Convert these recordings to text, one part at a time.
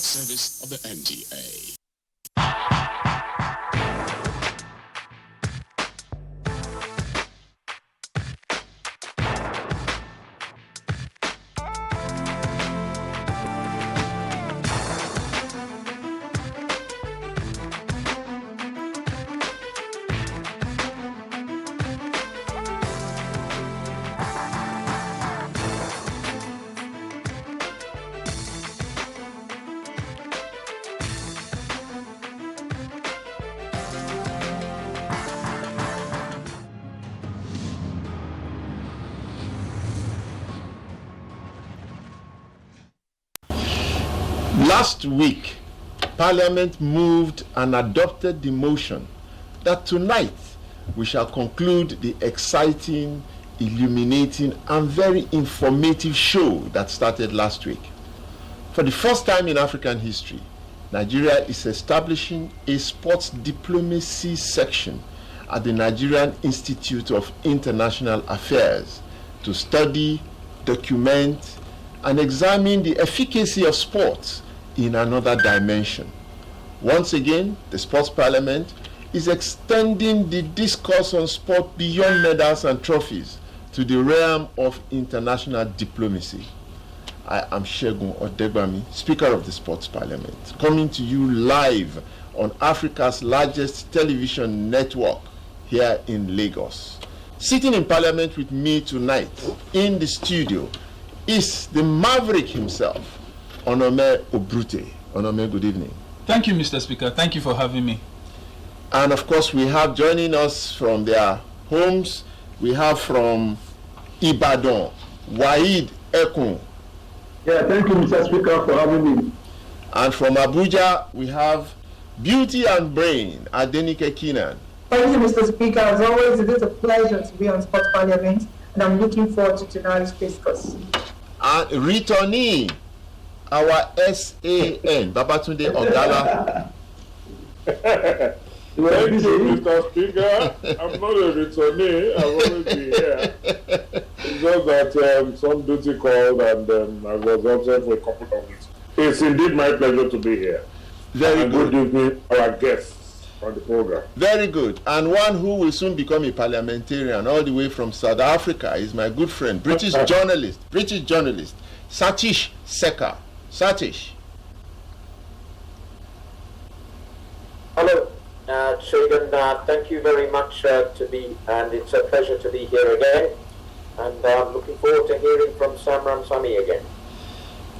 service of the NTA. Last week, Parliament moved and adopted the motion that tonight we shall conclude the exciting, illuminating, and very informative show that started last week. For the first time in African history, Nigeria is establishing a sports diplomacy section at the Nigerian Institute of International Affairs to study, document, and examine the efficacy of sports in another dimension. Once again, the Sports Parliament is extending the discourse on sport beyond medals and trophies to the realm of international diplomacy. I am Segun Odegbami, Speaker of the Sports Parliament, coming to you live on Africa's largest television network here in Lagos. Sitting in Parliament with me tonight in the studio is the maverick himself, Onome Obrute. Onome, good evening. Thank you, Mr. Speaker. Thank you for having me. And of course, we have joining us from their homes, we have from Ibadan, Waheed Ekun. Yeah, thank you, Mr. Speaker, for having me. And from Abuja, we have Beauty and Brain, Adenike Keenan. Thank you, Mr. Speaker. As always, it is a pleasure to be on Sports Parliament, and I'm looking forward to tonight's discourse. And returnee, our SAN, Babatunde Ogala. Thank you, Mr. Speaker. I'm not a returnee. I've always been here. It's just that some duty called and I was absent for a couple of weeks. It's indeed my pleasure to be here. Very good. Good evening, our guests on the program. Very good. And one who will soon become a parliamentarian all the way from South Africa is my good friend, British journalist, Satish Seka. Satish. Hello, Segun. Thank you very much and it's a pleasure to be here again. And I'm looking forward to hearing from Sam Ramsamy again.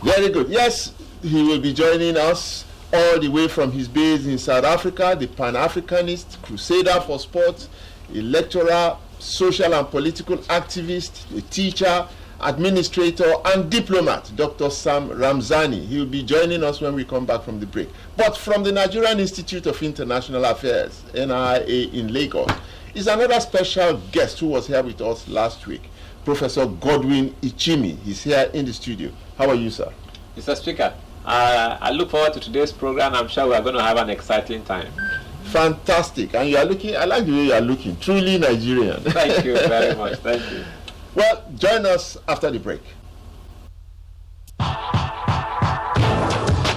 Very good. Yes, he will be joining us all the way from his base in South Africa, the Pan-Africanist, crusader for sports, a lecturer, social and political activist, a teacher, administrator, and diplomat, Dr. Sam Ramsamy. He will be joining us when we come back from the break. But from the Nigerian Institute of International Affairs, NIA in Lagos, is another special guest who was here with us last week, Professor Godwin Ichimi. He's here in the studio. How are you, sir? Mr. Speaker, I look forward to today's program. I'm sure we are going to have an exciting time. Fantastic. And you are looking, I like the way you are looking, truly Nigerian. Thank you very much. Thank you. Well, join us after the break.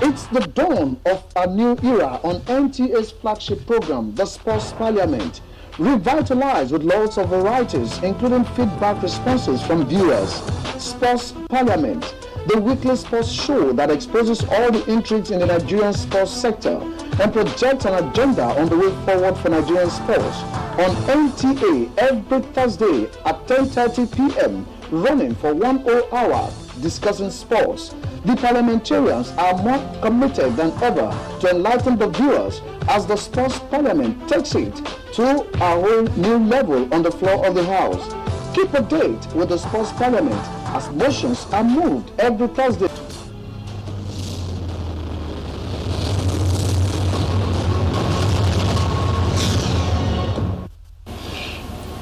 It's the dawn of a new era on NTA's flagship program, the Sports Parliament, revitalized with lots of varieties, including feedback responses from viewers. Sports Parliament, the weekly sports show that exposes all the intrigues in the Nigerian sports sector and projects an agenda on the way forward for Nigerian sports. On NTA every Thursday at 10:30 p.m., running for 1 whole hour, discussing sports. The parliamentarians are more committed than ever to enlighten the viewers as the Sports Parliament takes it to a whole new level on the floor of the House. Keep a date with the Sports Parliament as motions are moved every Thursday.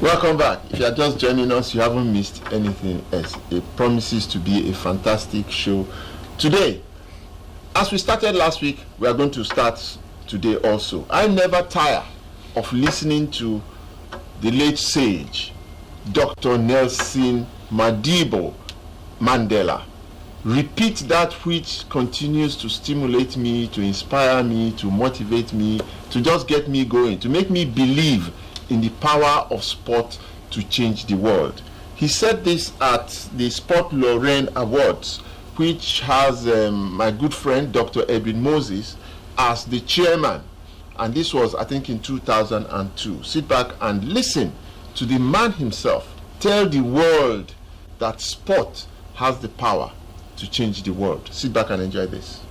Welcome back. If you are just joining us, you haven't missed anything else. It promises to be a fantastic show today. As we started last week, we are going to start today also. I never tire of listening to the late sage, Dr. Nelson Madibo Mandela. repeat that which continues to stimulate me, to inspire me, to motivate me, to just get me going, to make me believe in the power of sport to change the world. He said this at the Sport Lorraine Awards, which has my good friend Dr. Edwin Moses as the chairman. And this was, I think, in 2002. Sit back and listen to the man himself tell the world that sport has the power to change the world. Sit back and enjoy this.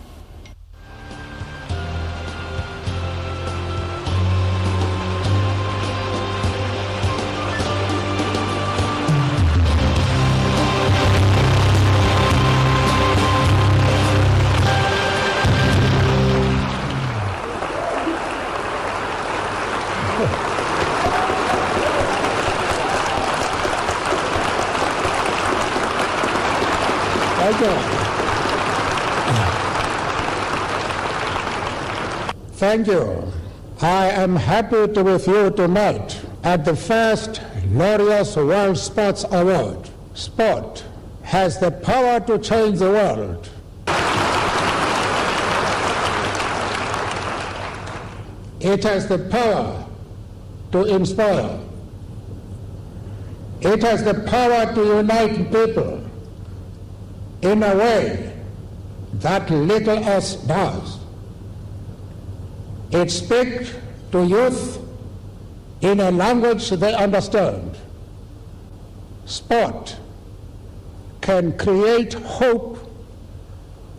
Thank you. I am happy to be with you tonight at the first Laureus World Sports Award. Sport has the power to change the world. It has the power to inspire. It has the power to unite people in a way that little else does. It speaks to youth in a language they understand. Sport can create hope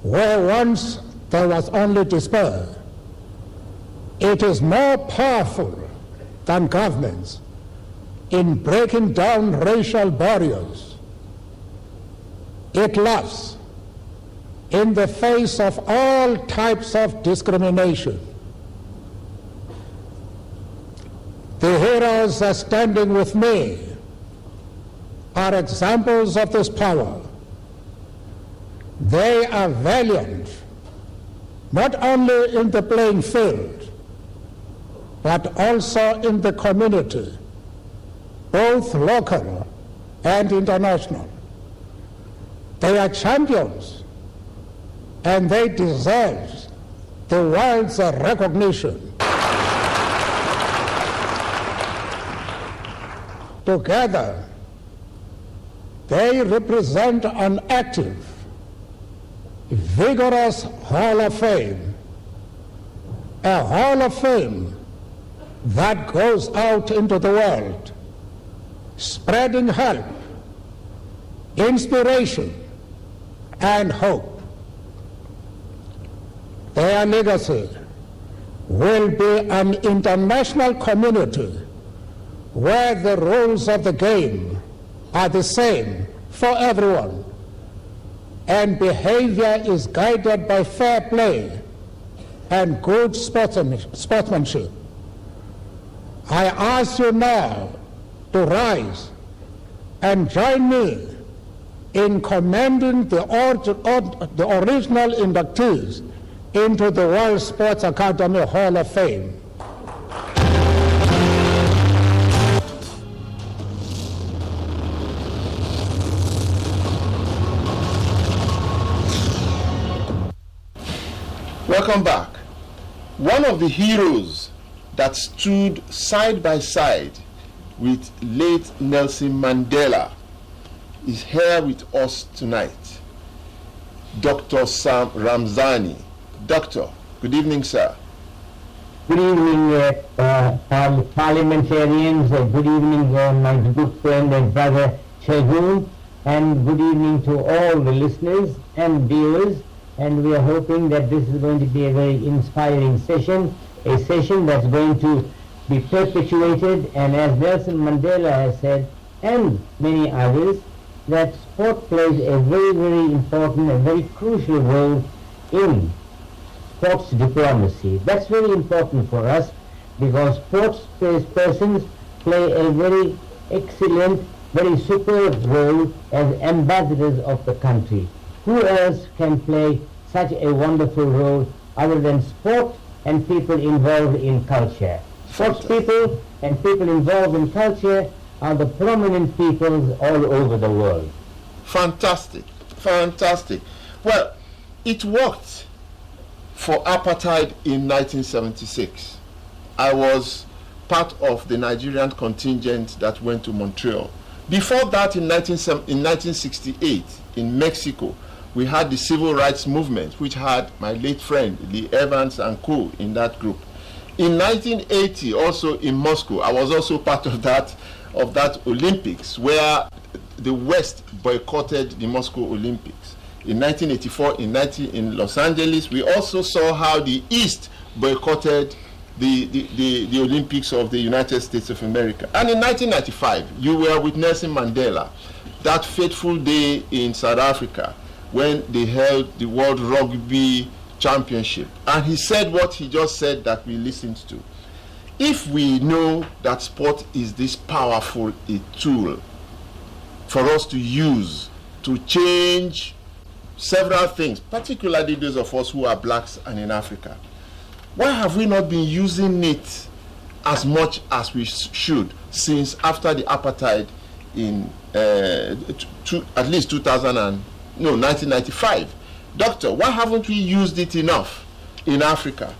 where once there was only despair. It is more powerful than governments in breaking down racial barriers. It laughs in the face of all types of discrimination. The heroes are standing with me are examples of this power. They are valiant, not only in the playing field, but also in the community, both local and international. They are champions, and they deserve the world's recognition. Together, they represent an active, vigorous Hall of Fame, a Hall of Fame that goes out into the world, spreading help, inspiration, and hope. Their legacy will be an international community where the rules of the game are the same for everyone, and behavior is guided by fair play and good sportsmanship. I ask you now to rise and join me in commending the original inductees into the World Sports Academy Hall of Fame. Welcome back. One of the heroes that stood side by side with late Nelson Mandela is here with us tonight. Dr. Sam Ramzani. Doctor, good evening, sir. Good evening, parliamentarians. Good evening, my good friend and brother Shagun, and good evening to all the listeners and viewers. And we are hoping that this is going to be a very inspiring session, a session that's going to be perpetuated, and as Nelson Mandela has said, and many others, that sport plays a very, very important and very crucial role in sports diplomacy. That's very important for us because sports persons play a very excellent, very superb role as ambassadors of the country. Who else can play such a wonderful role other than sport and people involved in culture? Sports people and people involved in culture are the prominent peoples all over the world. Fantastic, fantastic. Well, it worked for apartheid in 1976. I was part of the Nigerian contingent that went to Montreal. Before that, in 1968, in Mexico, we had the civil rights movement, which had my late friend Lee Evans and co. in that group. In 1980, also in Moscow, I was also part of that Olympics, where the West boycotted the Moscow Olympics. In 1984, in Los Angeles, we also saw how the East boycotted the Olympics of the United States of America. And in 1995, you were with Nelson Mandela, that fateful day in South Africa when they held the World Rugby Championship. And he said what he just said that we listened to. If we know that sport is this powerful a tool for us to use to change several things, particularly those of us who are blacks and in Africa, why have we not been using it as much as we should since after the apartheid in at least 1995? Doctor, why haven't we used it enough in Africa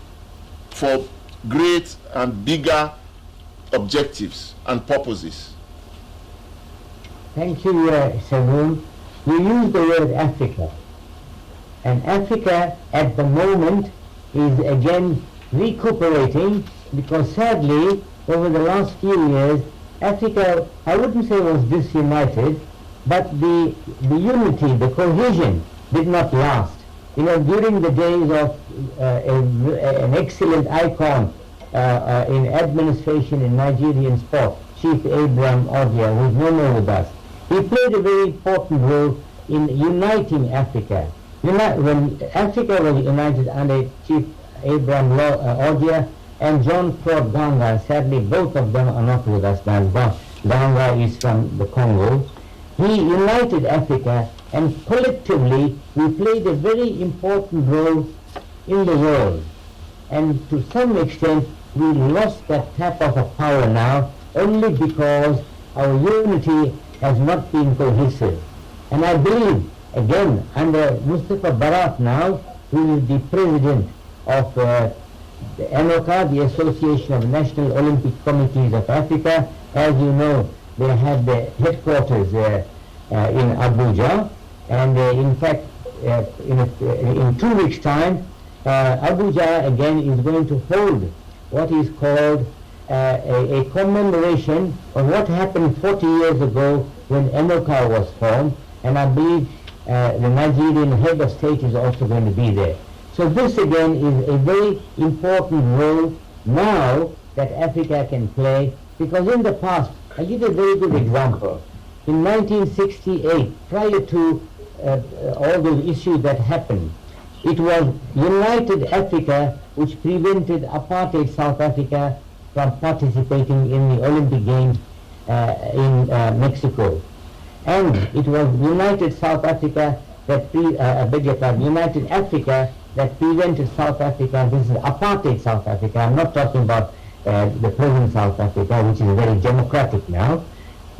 for great and bigger objectives and purposes? Thank you, Segun. You used the word Africa. And Africa at the moment is again recuperating, because sadly, over the last few years, Africa, I wouldn't say was disunited, but the unity, the cohesion did not last. You know, during the days of an excellent icon in administration in Nigerian sport, Chief Abraham Odia, who is no more with us, he played a very important role in uniting Africa. When Africa was united under Chief Abraham Odia and John Claude Ganga, sadly both of them are not with us now. Ganga is from the Congo. He united Africa, and collectively we played a very important role in the world. And to some extent we lost that tap of power now, only because our unity has not been cohesive. And I believe, again, under Mustafa Barat now, who is the president of the ANOCA, the Association of National Olympic Committees of Africa. As you know, they have the headquarters in Abuja, and in fact, in 2 weeks' time, Abuja again is going to hold what is called a commemoration of what happened 40 years ago when ANOCA was formed, and I believe the Nigerian head of state is also going to be there. So this again is a very important role now that Africa can play, because in the past, I give a very good example. In 1968, prior to all the issues that happened, it was United Africa which prevented apartheid South Africa from participating in the Olympic Games in Mexico. And it was United South Africa that United Africa that prevented South Africa. This is apartheid South Africa. I'm not talking about the present South Africa, which is very democratic now.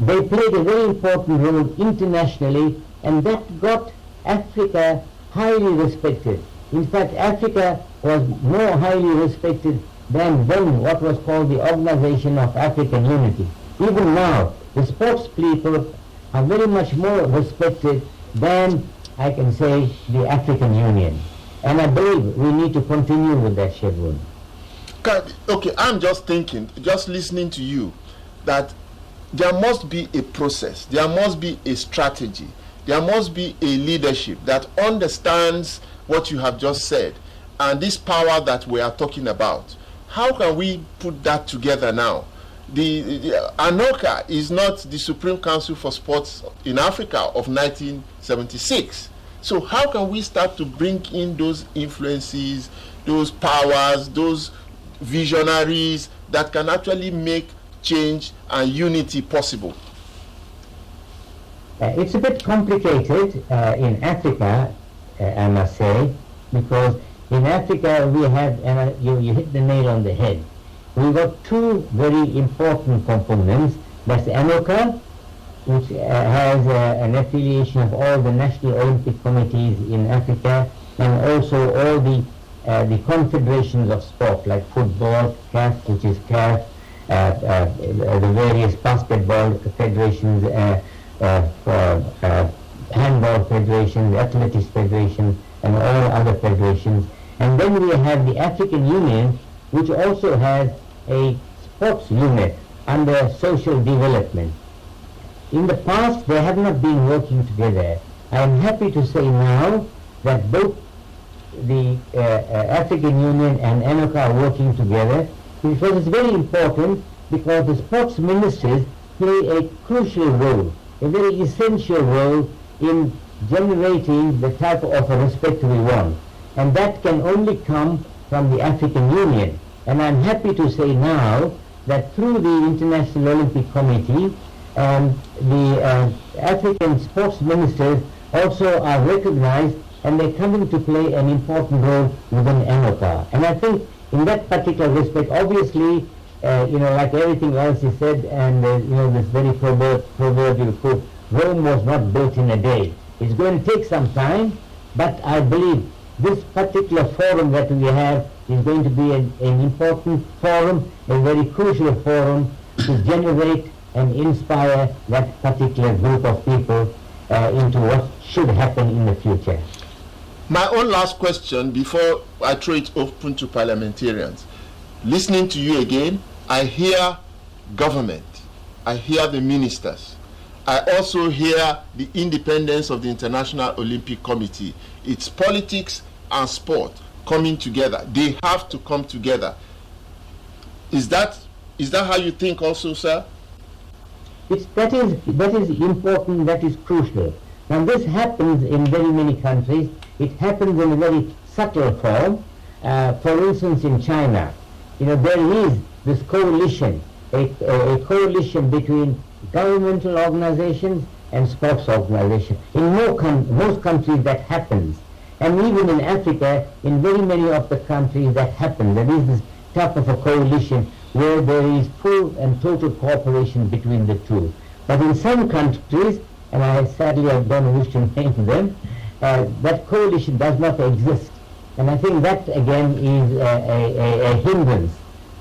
They played a very important role internationally, and that got Africa highly respected. In fact, Africa was more highly respected than then what was called the Organization of African Unity. Even now, the sports people are very much more respected than, I can say, the African Union. And I believe we need to continue with that, Segun. Okay, I'm just thinking, just listening to you, that there must be a process, there must be a strategy, there must be a leadership that understands what you have just said and this power that we are talking about. How can we put that together now? The ANOCA is not the Supreme Council for Sports in Africa of 1976. So how can we start to bring in those influences, those powers, those visionaries that can actually make change and unity possible? It's a bit complicated in Africa, I must say, because in Africa we have, and you hit the nail on the head, we've got two very important components. That's ANOCA which has an affiliation of all the national Olympic committees in Africa, and also all the confederations of sport, like football, CAF, which is CAF, the various basketball federations, handball federations, athletics federations, and all other federations. And then we have the African Union, which also has a sports unit under social development. In the past, they have not been working together. I am happy to say now that both the African Union and ANOCA are working together, because it's very important, because the sports ministers play a crucial role, a very essential role in generating the type of respect we want. And that can only come from the African Union. And I'm happy to say now that through the International Olympic Committee, the African sports ministers also are recognized, and they're coming to play an important role within ANOCA. And I think in that particular respect, obviously, like everything else is said, and this very proverbial quote, Rome was not built in a day. It's going to take some time, but I believe this particular forum that we have is going to be an important forum, a very crucial forum to generate and inspire that particular group of people into what should happen in the future. My own last question before I throw it open to parliamentarians. Listening to you again, I hear government, I hear the ministers, I also hear the independence of the International Olympic Committee. It's politics and sport coming together. They have to come together. Is that how you think also, sir? That is important, that is crucial. Now this happens in very many countries. It happens in a very subtle form. For instance, in China, there is this coalition, a coalition between governmental organizations and sports organizations. In most countries that happens. And even in Africa, in very many of the countries that happen, there is this type of a coalition where there is full and total cooperation between the two. But in some countries, and I sadly don't wish to name them, that coalition does not exist. And I think that again is a hindrance.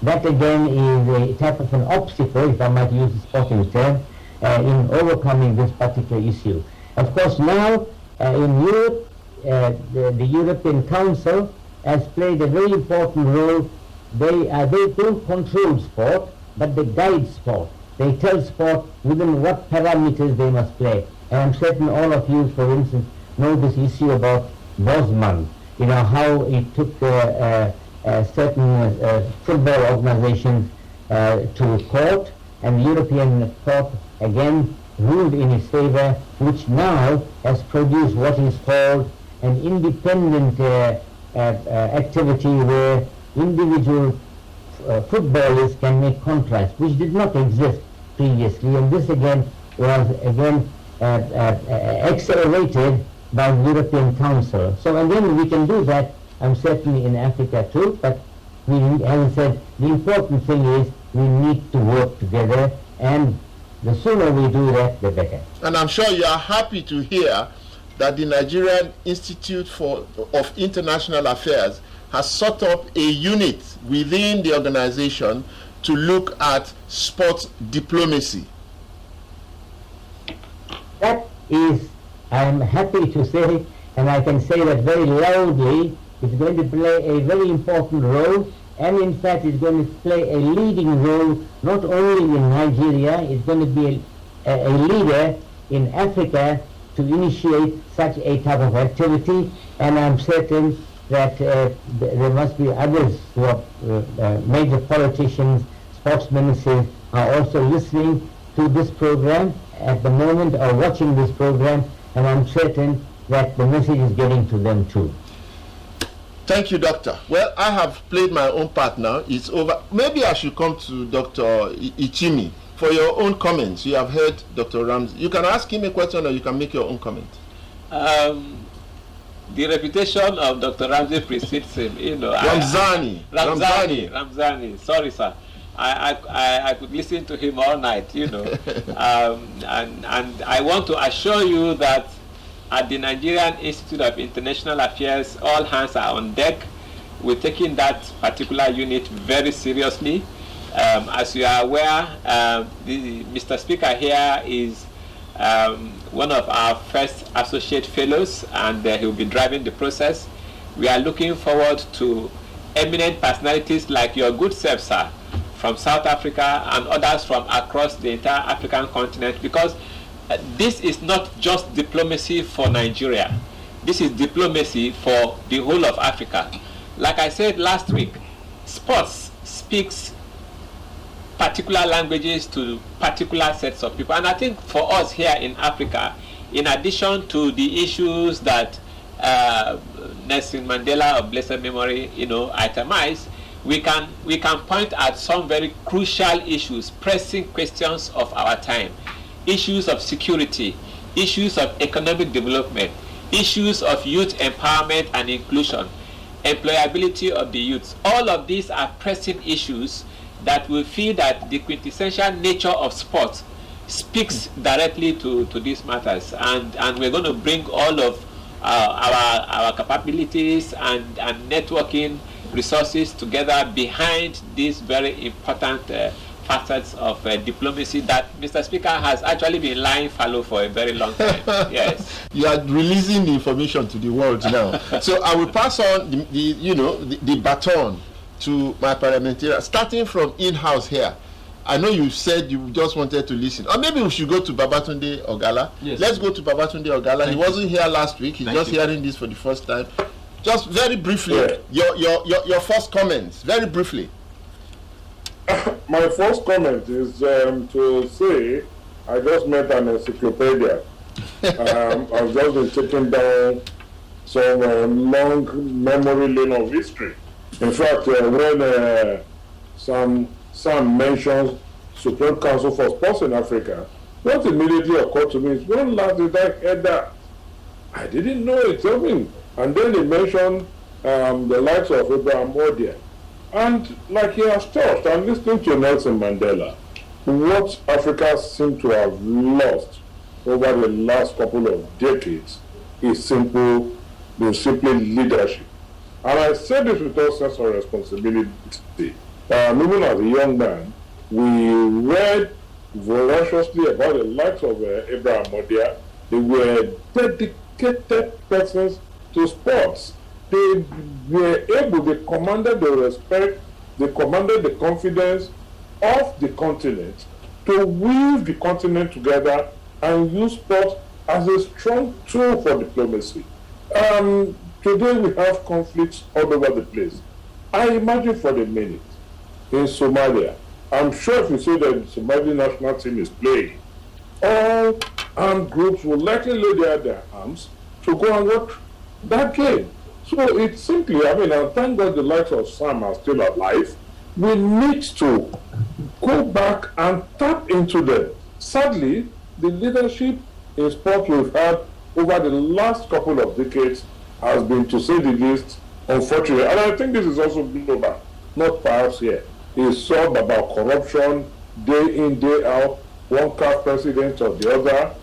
That again is a type of an obstacle, if I might use the sporting term, in overcoming this particular issue. Of course now in Europe, the European Council has played a very important role. They don't control sport, but they guide sport. They tell sport within what parameters they must play. And I'm certain all of you, for instance, know this issue about Bosman, how it took certain football organizations to court, and the European court again ruled in his favor, which now has produced what is called an independent activity where individual footballers can make contracts, which did not exist previously, and this again was accelerated by the European Council. So again, we can do that, I'm certainly in Africa too, but as I said, the important thing is we need to work together, and the sooner we do that, the better. And I'm sure you are happy to hear that the Nigerian Institute of International Affairs has set up a unit within the organization to look at sports diplomacy. That is, I'm happy to say, and I can say that very loudly, it's going to play a very important role, and in fact it's going to play a leading role not only in Nigeria, it's going to be a leader in Africa to initiate such a type of activity, and I'm certain that there must be others who are major politicians, sports ministers are also listening to this program at the moment, or watching this program, and I'm certain that the message is getting to them too. Thank you, Doctor. Well, I have played my own part now. It's over. Maybe I should come to Dr. Ichimi for your own comments. You have heard Dr. Ramsey. You can ask him a question or you can make your own comment. The reputation of Dr. Ramsey precedes him, Ramzani. Sorry, sir. I could listen to him all night, you know. And I want to assure you that at the Nigerian Institute of International Affairs, all hands are on deck. We're taking that particular unit very seriously. As you are aware, Mr. Speaker here is one of our first associate fellows, and he will be driving the process. We are looking forward to eminent personalities like your good self, sir, from South Africa and others from across the entire African continent, because this is not just diplomacy for Nigeria. This is diplomacy for the whole of Africa. Like I said last week, sports speaks particular languages to particular sets of people. And I think for us here in Africa, in addition to the issues that Nelson Mandela of blessed memory, you know, itemized, we can point at some very crucial issues, pressing questions of our time. Issues of security, issues of economic development, issues of youth empowerment and inclusion, employability of the youth. All of these are pressing issues that we feel that the quintessential nature of sport speaks directly to these matters. And we're going to bring all of our capabilities and networking resources together behind these very important facets of diplomacy that Mr. Speaker has actually been lying fallow for a very long time. Yes. You are releasing the information to the world now. So I will pass on the baton to my parliamentarian, starting from in-house here. I know you said you just wanted to listen. Or maybe we should go to Babatunde Ogala. Yes. Let's go to Babatunde Ogala. He wasn't here last week. He's just hearing this for the first time. Just very briefly, your first comments, very briefly. My first comment is to say I just met an encyclopedia. I've just been taking down some long memory lane of history. In fact, when Sam mentions Supreme Council for Sports in Africa, what immediately occurred to me is, when last did I hear that? I didn't know it. I mean, and then he mentioned the likes of Abraham Odia. And like he has touched, I'm listening to Nelson Mandela. What Africa seems to have lost over the last couple of decades is simply leadership. And I say this with all sense of responsibility. Even as a young man, we read voraciously about the likes of Abraham Odia. They were dedicated persons to sports. They were able, they commanded the respect, they commanded the confidence of the continent to weave the continent together and use sport as a strong tool for diplomacy. Today we have conflicts all over the place. I imagine for the minute, in Somalia, I'm sure if you say that the Somali national team is playing, all armed groups will likely lay their arms to go and watch that game. So it's simply, and thank God the likes of Sam are still alive. We need to go back and tap into them. Sadly, the leadership in sport we've had over the last couple of decades has been, to say the least, unfortunate. And I think this is also global, not perhaps here. It's all about corruption, day in, day out, one CAF president or the other,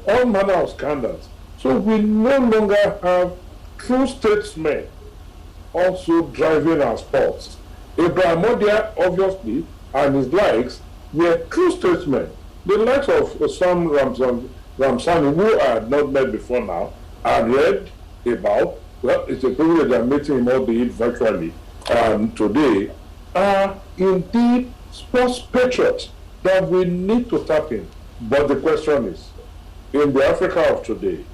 all manner of scandals. So we no longer have true statesmen also driving our sports. Abraham Odia, obviously, and his likes were true statesmen. The likes of Sam Ramsani, who I had not met before now, I read about, well, it's a privilege I'm meeting him, albeit virtually, today, are indeed sports patriots that we need to tap in. But the question is, in the Africa of today,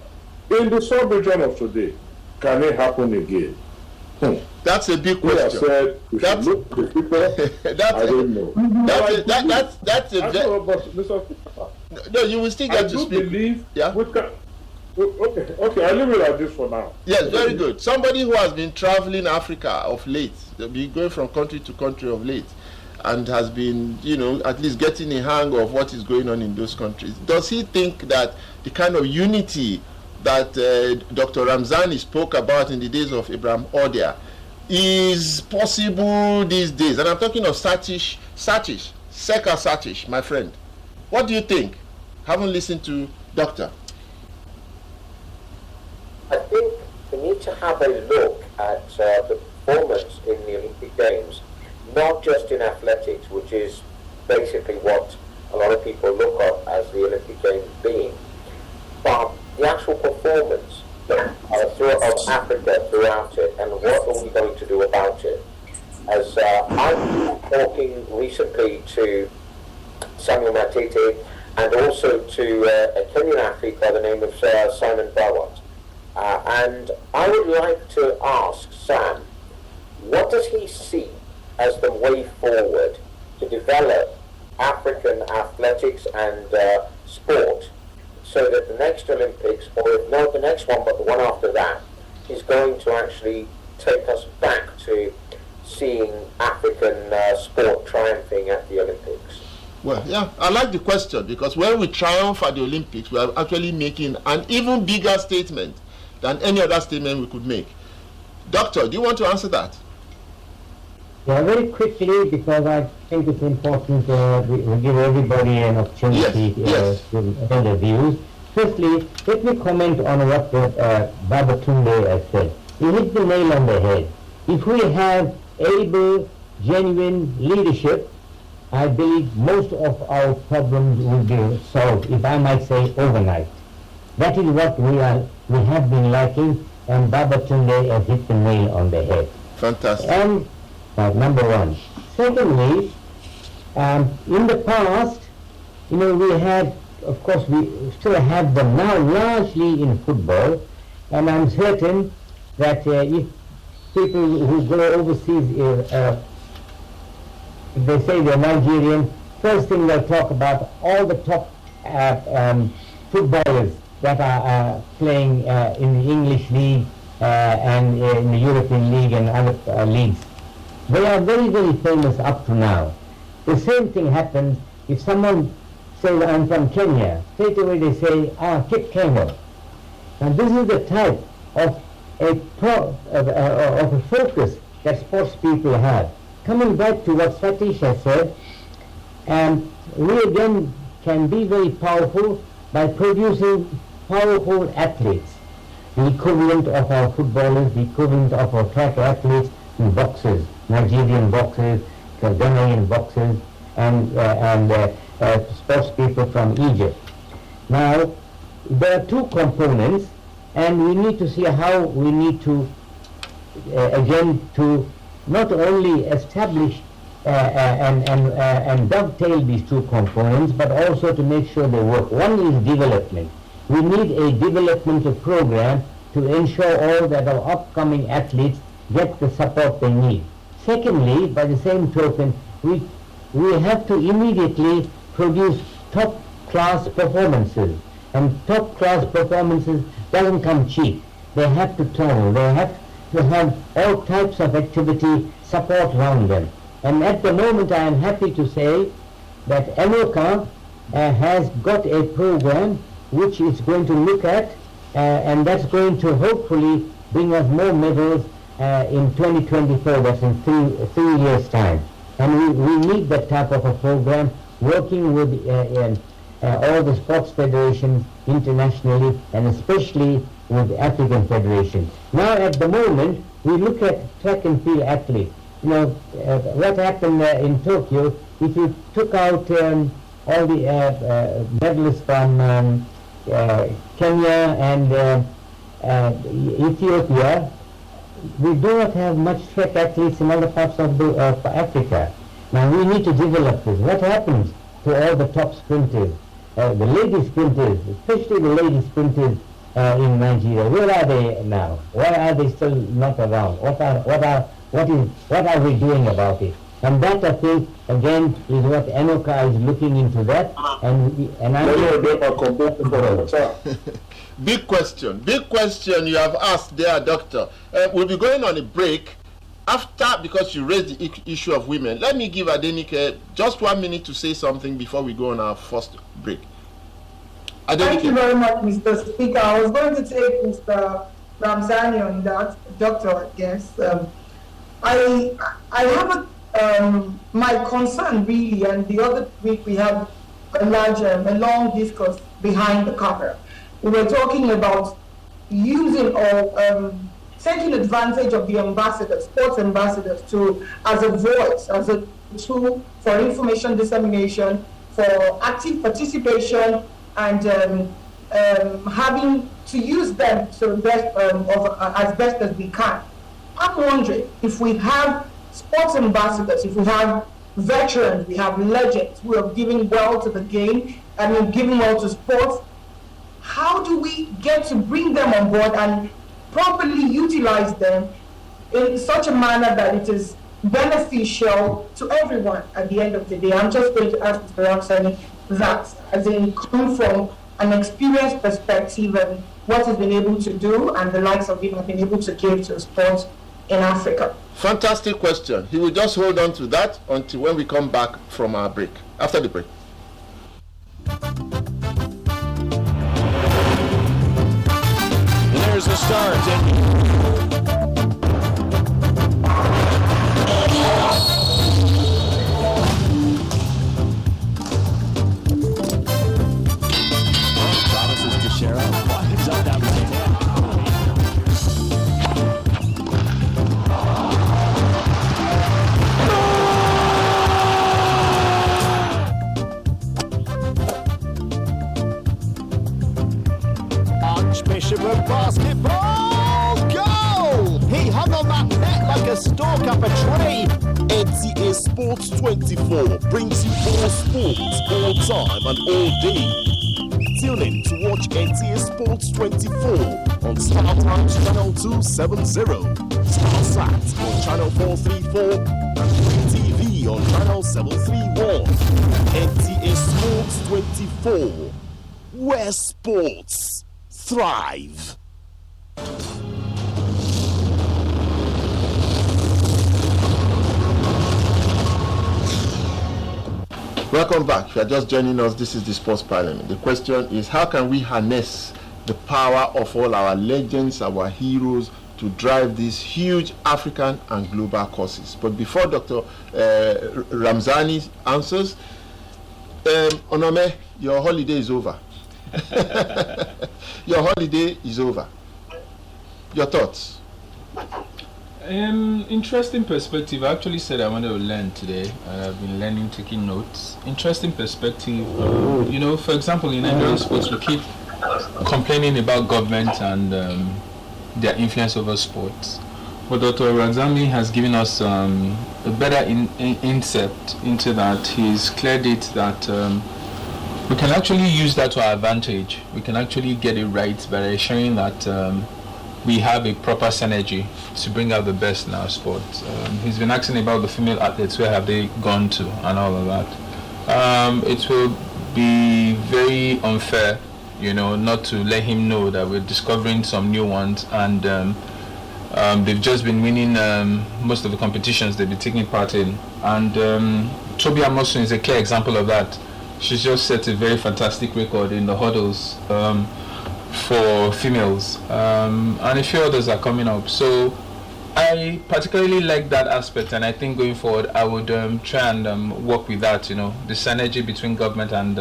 in the sub-region of today, can it happen again? That's a big question. Said we should look to people. I don't know. That's a no, you will still get to speak. Believe yeah. Okay, I'll leave it at this for now. Yes, very good. Somebody who has been traveling Africa of late, been going from country to country of late, and has been, at least getting a hang of what is going on in those countries. Does he think that the kind of unity that Dr. Ramzani spoke about in the days of Abraham Odia is possible these days? And I'm talking of Seka Satish, my friend. What do you think? Haven't listened to Doctor. I think we need to have a look at the performance in the Olympic Games, not just in athletics, which is basically what a lot of people look at as the Olympic Games being, but the actual performance of Africa throughout it, and what are we going to do about it. As I'm talking recently to Samuel Matete and also to a Kenyan athlete by the name of Simon Bawat. And I would like to ask Sam, what does he see as the way forward to develop African athletics and sport, so that the next Olympics, or if not the next one, but the one after that, is going to actually take us back to seeing African sport triumphing at the Olympics? Well, yeah, I like the question, because when we triumph at the Olympics, we are actually making an even bigger statement than any other statement we could make. Doctor, do you want to answer that? Yeah, very quickly, because I think it's important we give everybody an opportunity to tell their views. Firstly, let me comment on what Babatunde has said. He hit the nail on the head. If we have able, genuine leadership, I believe most of our problems will be solved, if I might say, overnight. That is what we have been lacking, and Babatunde has hit the nail on the head. Fantastic. And number one. Secondly, in the past, we had, of course, we still have them now largely in football, and I'm certain that if people who go overseas, if they say they're Nigerian, first thing they'll talk about all the top footballers that are playing in the English league and in the European league and other leagues. They are very, very famous up to now. The same thing happens if someone says, I'm from Kenya. Straight away they say, Kip Keino. And this is the type of a focus that sports people have. Coming back to what Satish has said, we again can be very powerful by producing powerful athletes, the equivalent of our footballers, the equivalent of our track athletes in boxers, Nigerian boxers, Ghanaian boxers, and sports people from Egypt. Now, there are two components, and we need to see how we need to, again, to not only establish and dovetail these two components, but also to make sure they work. One is development. We need a developmental program to ensure all that our upcoming athletes get the support they need. Secondly, by the same token, we have to immediately produce top-class performances. And top-class performances doesn't come cheap. They have to travel. They have to have all types of activity support around them. And at the moment, I am happy to say that ANOCA has got a program which is going to look at, and that's going to hopefully bring us more medals in 2024, that's in three years' time. And we need that type of a program, working with all the sports federations internationally, and especially with the African Federation. Now at the moment, we look at track and field athletes. What happened in Tokyo, if you took out all the medalists from Kenya and Ethiopia, we do not have much track athletes in other parts of Africa. Now we need to develop this. What happens to all the top sprinters, the lady sprinters, especially the lady sprinters in Nigeria? Where are they now? Why are they still not around? What are we doing about it? And that, I think, again, is what ANOCA is looking into that. Big question you have asked there, Doctor. We'll be going on a break after, because you raised the issue of women. Let me give Adenike just 1 minute to say something before we go on our first break. Adenike. Thank you very much, Mr. Speaker. I was going to take Mr. Ramzani on that, Doctor, yes. I have my concern really, and the other week we had a long discourse behind the camera. We were talking about using or taking advantage of the ambassadors, sports ambassadors, as a voice, as a tool for information dissemination, for active participation, and having to use them to as best as we can. I'm wondering if we have sports ambassadors, if we have veterans, we have legends who are giving well to the game, giving well to sports, how do we get to bring them on board and properly utilize them in such a manner that it is beneficial to everyone at the end of the day? I'm just going to ask Mr. Ramsani that, as in come from an experienced perspective and what he's been able to do and the likes of him have been able to give to sports in Africa. Fantastic question. He will just hold on to that until when we come back from our break. After the break. There's the start. Promises to share out. Winds up that right hand. Archbishop of basketball, goal! He hung on that net like a stalk up a tree. NTA Sports 24 brings you all sports, all time and all day. Tune in to watch NTA Sports 24 on Star Times Channel 270, StarSat on Channel 434 and Free TV on Channel 731. NTA Sports 24, where sports thrive. Welcome back. If you are just joining us, this is the Sports Parliament. The question is, how can we harness the power of all our legends, our heroes, to drive these huge African and global causes? But before Dr. Ramsani answers, Onome, your holiday is over. Your holiday is over. Your thoughts? Interesting perspective. I actually said I wanted to learn today. I've been learning, taking notes. Interesting perspective. For example, in Nigerian sports, we keep complaining about government and their influence over sports. But Dr. Ramsani has given us a better insight into that. He's cleared it that we can actually use that to our advantage. We can actually get it right by ensuring that we have a proper synergy to bring out the best in our sport. He's been asking about the female athletes, where have they gone to and all of that. It will be very unfair, not to let him know that we're discovering some new ones, and they've just been winning most of the competitions they've been taking part in. And Tobi Amosun is a clear example of that. She's just set a very fantastic record in the hurdles for females, and a few others are coming up. So I particularly like that aspect, and I think going forward I would try and work with that, the synergy between government and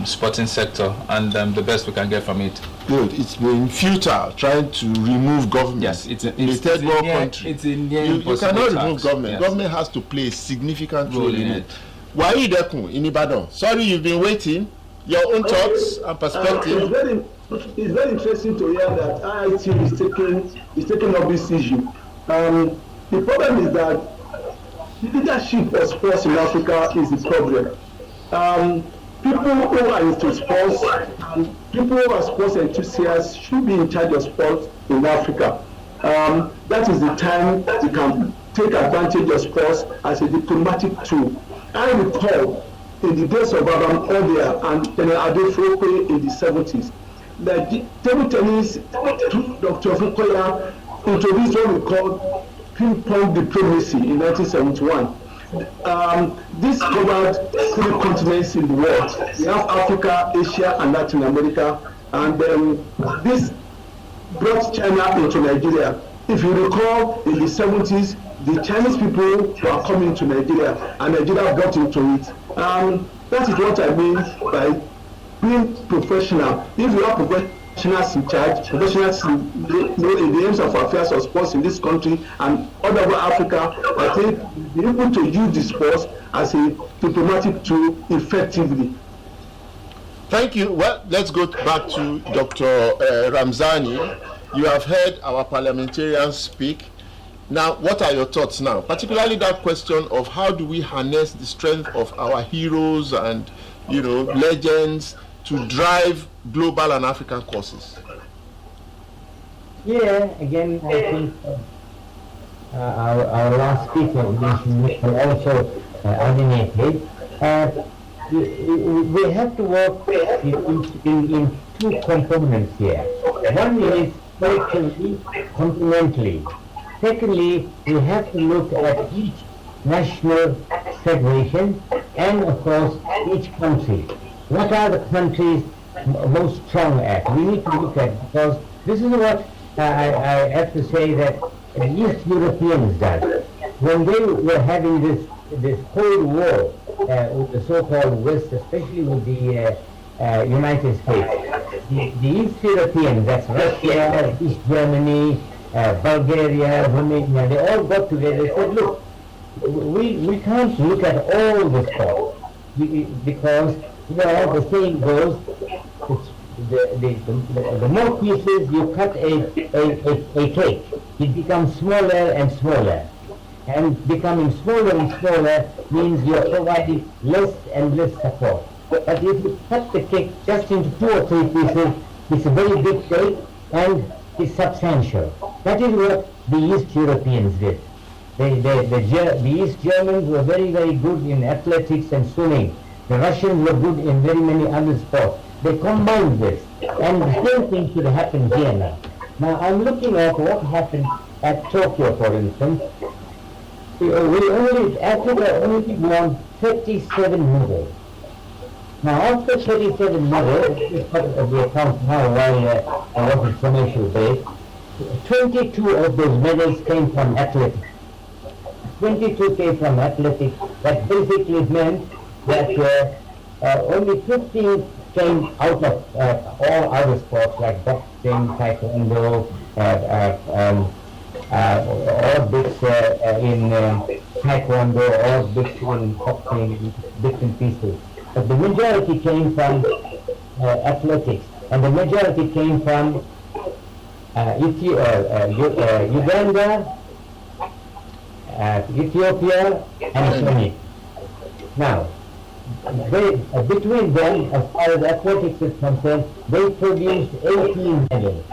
sporting sector, and the best we can get from it. Good. It's been futile trying to remove government. Yes, it's a third world country. It's in the you cannot remove task. government. Yes. Government has to play a significant role in it. Waheed Ekun in Ibadan. Sorry, you've been waiting. Your own thoughts and perspective. It's very interesting to hear that IIT is taking up this issue. The problem is that leadership of sports in Africa is the problem. People who are into sports and people who are sports enthusiasts should be in charge of sports in Africa. That is the time that you can take advantage of sports as a diplomatic tool. I recall in the days of Abraham Odia and General Adefrope in the 70s, that table tennis, Dr. Fukoya introduced what we call ping-pong diplomacy in 1971. This covered 3 continents in the world. We have Africa, Asia, and Latin America, and this brought China into Nigeria. If you recall, in the 70s, the Chinese people were coming to Nigeria, and Nigeria got into it. That is what I mean by being professional. If you are professionals in charge, professionals in the aims of affairs of sports in this country and all over Africa, I think be able to use the sports as a diplomatic tool effectively. Thank you. Well, let's go back to Dr. Ramzani. You have heard our parliamentarians speak. Now, what are your thoughts now? Particularly that question of how do we harness the strength of our heroes and, legends to drive global and African causes? Yeah, again, I think our last speaker also animated. We have to work in two components here. One is collectively, continentally. Secondly, we have to look at each national federation and, of course, each country. What are the countries most strong at? We need to look at, because this is what I have to say that the East Europeans did. When they were having this Cold War with the so-called West, especially with the United States, the East Europeans, that's Russia, East Germany, Bulgaria, Romania, they all got together. They said, look, we can't look at all the sports because, the saying goes, the more pieces you cut a cake, it becomes smaller and smaller. And becoming smaller and smaller means you are providing less and less support. But if you cut the cake just into 2 or 3 pieces, it's a very big cake and it's substantial. That is what the East Europeans did. The East Germans were very, very good in athletics and swimming. The Russians were good in very many other sports. They combined this. And the same thing should happen here now. Now I'm looking at what happened at Tokyo, for instance. Africa only won 37 medals. Now after 37 medals, this is what we account now while I was in commercial base, 22 of those medals came from athletics. 22 came from athletics. That basically meant that only 15 came out of all other sports like boxing, taekwondo, all bits in taekwondo, all bits in boxing, bits and pieces. But the majority came from athletics, and the majority came from Uganda, Ethiopia, and Kenya. Now, between them, as far as athletics is concerned, they produced 18 medals.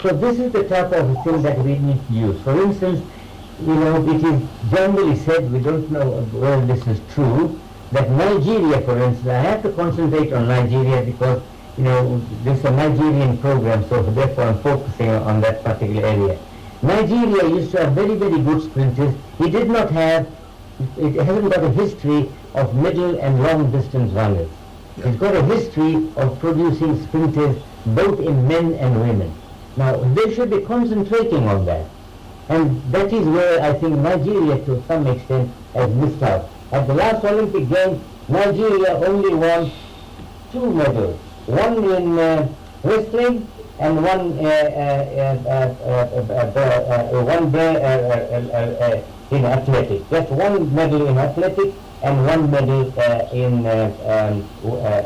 So this is the type of thing that we need to use. For instance, it is generally said, we don't know whether this is true, that Nigeria, for instance, I have to concentrate on Nigeria because, this is a Nigerian program, so therefore I'm focusing on that particular area. Nigeria used to have very, very good sprinters. It hasn't got a history of middle and long distance runners. It's got a history of producing sprinters both in men and women. Now, they should be concentrating on that. And that is where I think Nigeria, to some extent, has missed out. At the last Olympic Games, Nigeria only won 2 medals. One in wrestling and one in athletics. Just 1 medal in athletics and 1 medal in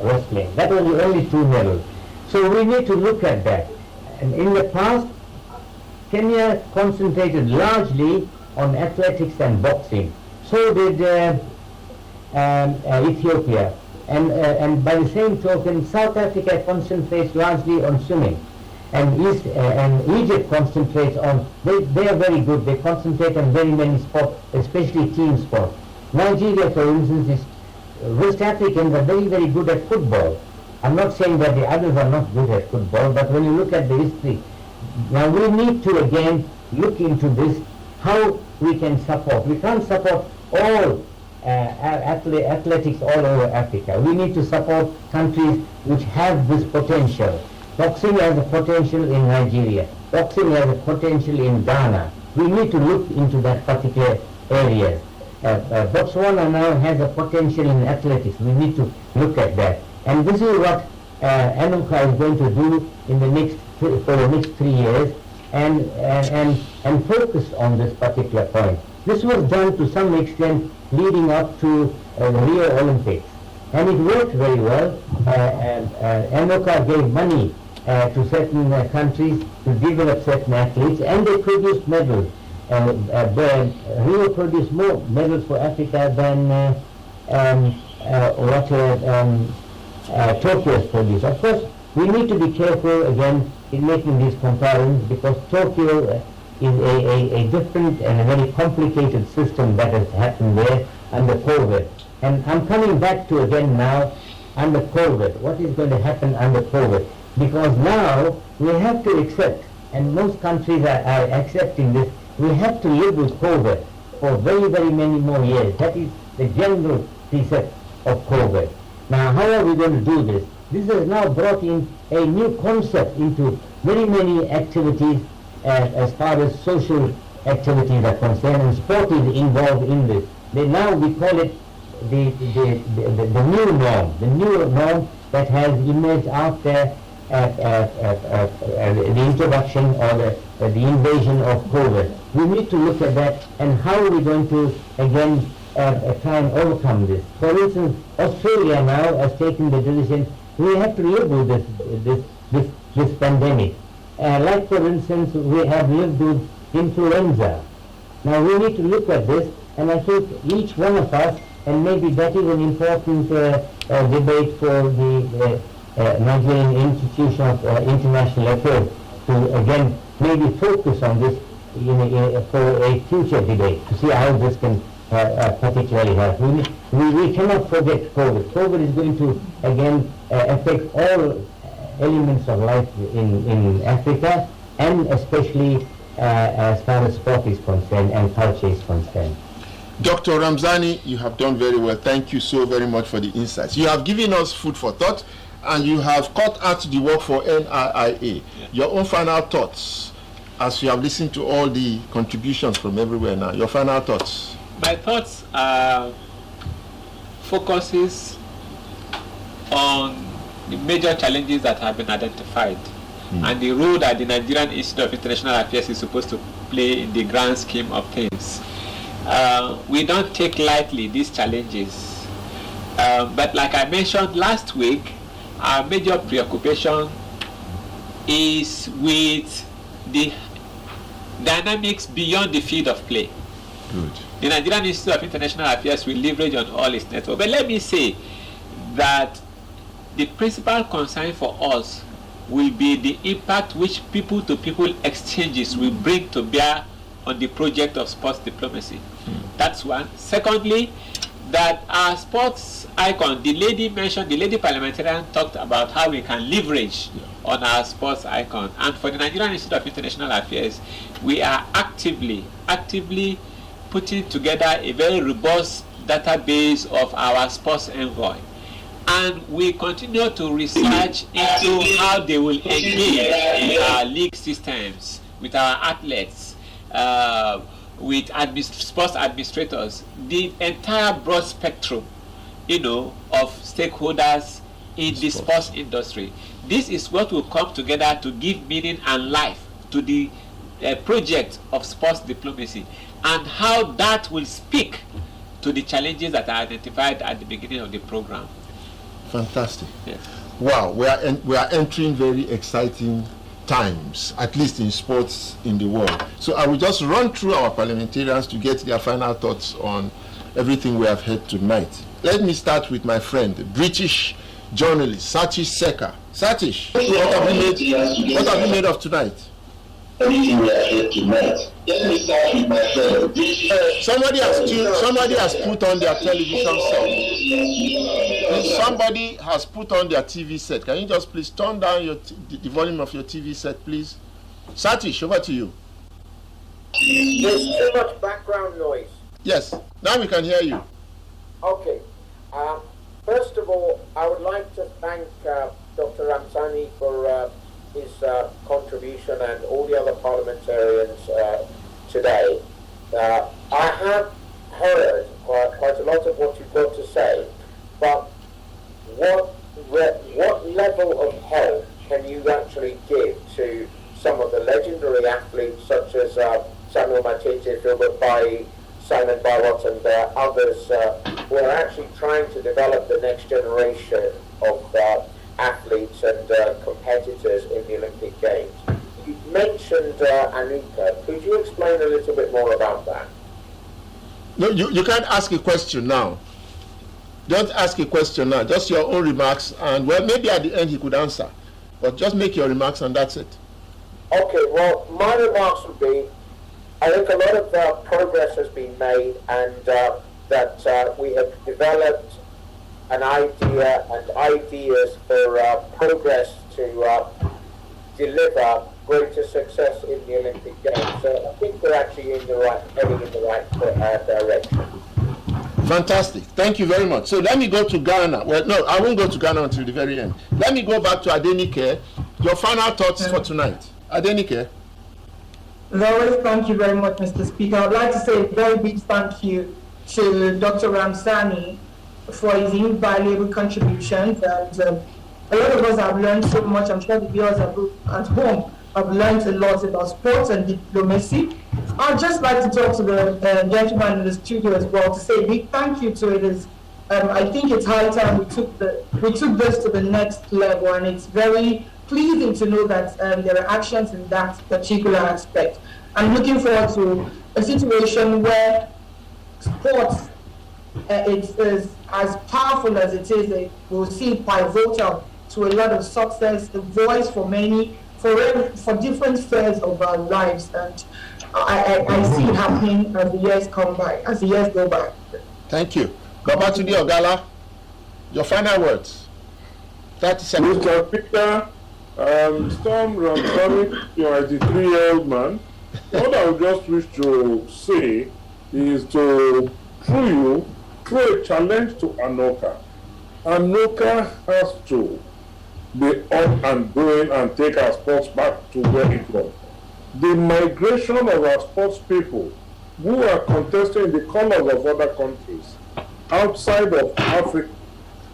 wrestling. That was the only 2 medals. So we need to look at that. And in the past, Kenya concentrated largely on athletics and boxing. So did Ethiopia. And by the same token, South Africa concentrates largely on swimming. And Egypt concentrates on, they are very good, they concentrate on very many sports, especially team sports. Nigeria, for instance, West Africans are very, very good at football. I'm not saying that the others are not good at football, but when you look at the history, now we need to again look into this, how we can support. We can't support all athletics all over Africa. We need to support countries which have this potential. Boxing has a potential in Nigeria. boxing has a potential in Ghana. We need to look into that particular area. Botswana now has a potential in athletics. We need to look at that. And this is what ANOCA is going to do in the for the next 3 years, and focus on this particular point. This was done to some extent leading up to the Rio Olympics, and it worked very well. ANOCA gave money to certain countries to develop certain athletes, and they produced medals. Rio produced more medals for Africa than Tokyo has produced. Of course, we need to be careful again in making these comparisons, because Tokyo is a different and a very complicated system that has happened there under COVID. And I'm coming back to again now under COVID. What is going to happen under COVID? Because now we have to accept, and most countries are accepting this, we have to live with COVID for very, very many more years. That is the general precept of COVID. Now, how are we going to do this? This has now brought in a new concept into very many activities as far as social activities are concerned, and sport is involved in this. Now we call it the new norm that has emerged after the introduction or the invasion of COVID. We need to look at that and how are we going to again try and overcome this. For instance, Australia now has taken the decision we have to live with this pandemic. Like for instance, we have lived with influenza. Now we need to look at this, and I think each one of us, and maybe that is an important debate for the Nigerian Institution of International Affairs to again maybe focus on this for a future debate to see how this can particularly help. We cannot forget COVID. COVID is going to again affect all elements of life in Africa, and especially as far as sport is concerned and culture is concerned. Dr. Ramzani, you have done very well. Thank you so very much for the insights. You have given us food for thought, and you have cut out the work for NIIA. Your own final thoughts, as you have listened to all the contributions from everywhere now. Your final thoughts. My thoughts focuses on the major challenges that have been identified and the role that the Nigerian Institute of International Affairs is supposed to play in the grand scheme of things. We don't take lightly these challenges, but like I mentioned last week, our major preoccupation is with the dynamics beyond the field of play. Good. The Nigerian Institute of International Affairs will leverage on all its network. But let me say that the principal concern for us will be the impact which people-to-people exchanges will bring to bear on the project of sports diplomacy. That's one. Secondly, that our sports icon, the lady parliamentarian talked about how we can leverage on our sports icon. And for the Nigerian Institute of International Affairs, we are actively putting together a very robust database of our sports envoy. And we continue to research into how they will engage in our league systems, with our athletes, with sports administrators, the entire broad spectrum, of stakeholders in the sports industry. This is what will come together to give meaning and life to the project of sports diplomacy, and how that will speak to the challenges that are identified at the beginning of the program. Fantastic. Yes. Wow, we are entering very exciting times, at least in sports in the world. So I will just run through our parliamentarians to get their final thoughts on everything we have heard tonight. Let me start with my friend, British journalist Satish Sekar. Satish, what have you made of tonight? Everything we have heard tonight. Let me start with my friend, British. Somebody has put on their television set. Somebody has put on their TV set. Can you just please turn down the volume of your TV set, please? Satish, over to you. There's too much background noise. Yes, now we can hear you. Okay. First of all, I would like to thank Dr. Ramzani for his contribution and all the other parliamentarians today. I have heard quite a lot of what you've got to say, but what level of help can you actually give to some of the legendary athletes such as Samuel Matete, Gilbert Bayi, Simon Barrott and others who are actually trying to develop the next generation of athletes and competitors in the Olympic Games? You mentioned Anika. Could you explain a little bit more about that? No, you can't ask a question now. Don't ask a question now. Just your own remarks, and well, maybe at the end he could answer. But just make your remarks and that's it. Okay, well, my remarks would be, I think a lot of progress has been made, and that we have developed an idea and ideas for progress to deliver greater success in the Olympic Games. So I think we're actually heading in the right direction. Fantastic. Thank you very much. So let me go to Ghana. Well, no, I won't go to Ghana until the very end. Let me go back to Adenike. Your final thoughts for tonight. Adenike. Lawrence, thank you very much, Mr. Speaker. I'd like to say a very big thank you to Dr. Ramzani for his invaluable contributions. And a lot of us have learned so much. I'm sure the viewers at home have learned a lot about sports and diplomacy. I'd just like to talk to the gentleman in the studio as well to say a big thank you to it. I think it's high time we took this to the next level, and it's very pleasing to know that there are actions in that particular aspect. I'm looking forward to a situation where sports is as powerful as it is. We'll see pivotal to a lot of success, the voice for many, for different spheres of our lives, and I see it happening as the years come by, as the years go by. Thank you. Babatunde Ogala, your final words. 30 seconds. Mr. Speaker, Storm Ramzani, you're a 83-year-old man. What I would just wish to say is through a challenge to Anoka. Anoka has to be up and going and take our sports back to where it was. The migration of our sports people who are contesting the colors of other countries outside of Africa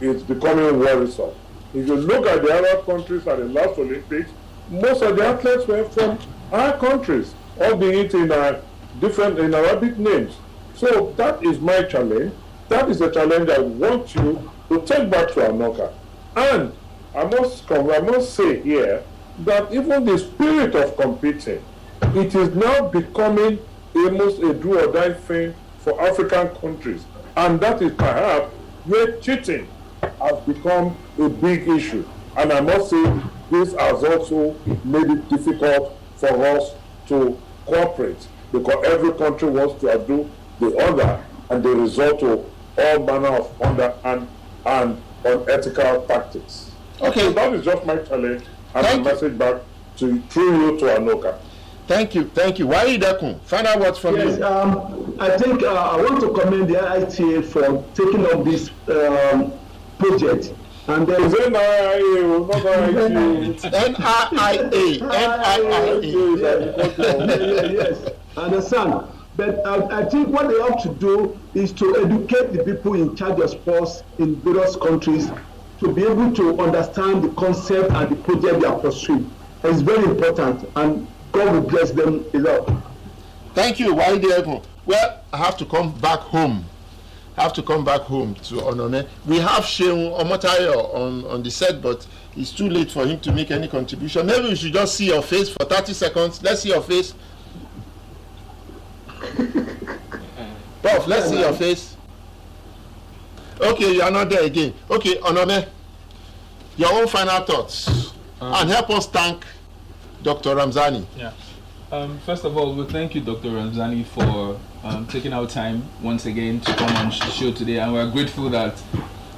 is becoming worrisome. If you look at the Arab countries at the last Olympics, most of the athletes were from our countries, albeit in Arabic names. So that is my challenge. That is the challenge I want you to take back to Anoka. And I must say here that even the spirit of competing, it is now becoming almost a do or die thing for African countries. And that is perhaps where cheating has become a big issue. And I must say, this has also made it difficult for us to cooperate, because every country wants to outdo the other, and they resort to all manner of underhand and unethical tactics. Okay. So that is just my challenge and my message back through you to Anoka. Thank you. Wai Idekun, final words from you. I think I want to commend the IITA for taking up this project. And then is it NIIA, not NIIA. Yes, I understand. But I think what they have to do is to educate the people in charge of sports in various countries to be able to understand the concept and the project they are pursuing. It's very important, and God will bless them a lot. Thank you, Wai Idekun. Well, I have to come back home. To Onome. We have Sheun Omotayo on the set, but it's too late for him to make any contribution. Maybe we should just see your face for 30 seconds. Let's see your face. Prof, let's see your face. Okay, you are not there again. Okay, Onome, your own final thoughts. And help us thank Dr. Ramzani. Yeah. First of all, we thank you, Dr. Ramzani, for taking our time once again to come on the show today, and we're grateful that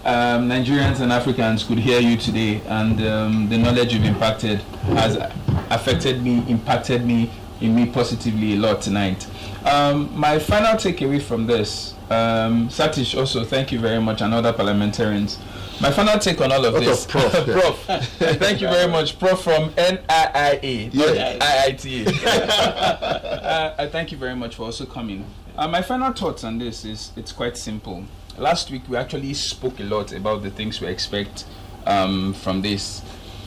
Nigerians and Africans could hear you today, and the knowledge you've impacted has impacted me in me positively a lot tonight. My final takeaway from this, Satish, also thank you very much, and other parliamentarians. My final take on all of this, Prof. Thank you very much, Prof from NIIA, not IITA. I thank you very much for also coming. My final thoughts on this is it's quite simple. Last week we actually spoke a lot about the things we expect from this.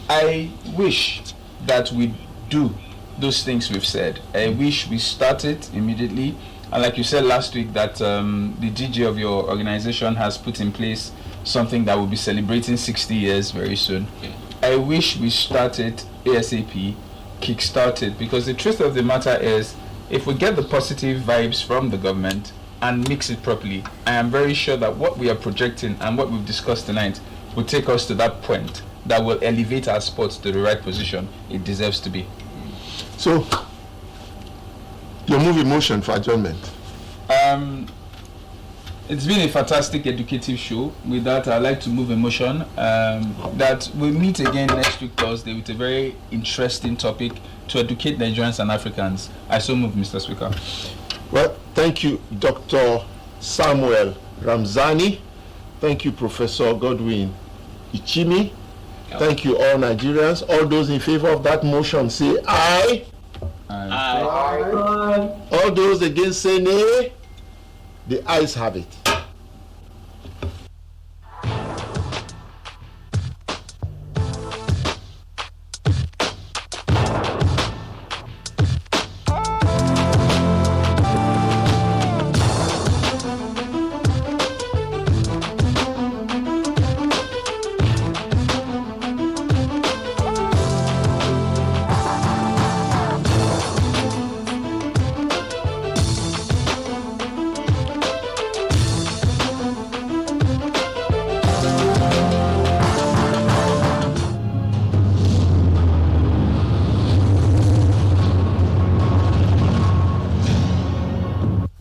I wish that we do those things we've said. I wish we started immediately, and like you said last week, that the DG of your organization has put in place something that will be celebrating 60 years very soon. I wish we started ASAP, kick-started, because the truth of the matter is, if we get the positive vibes from the government and mix it properly, I am very sure that what we are projecting and what we've discussed tonight will take us to that point that will elevate our sport to the right position it deserves to be. So, your movie motion for adjournment. It's been a fantastic educative show. With that, I'd like to move a motion that we'll meet again next week Thursday with a very interesting topic to educate Nigerians and Africans. I so move, Mr. Speaker. Well, thank you, Dr. Samuel Ramzani. Thank you, Professor Godwin Ichimi. Thank you, all Nigerians. All those in favor of that motion say aye. Aye. All those against say nay. The ayes have it.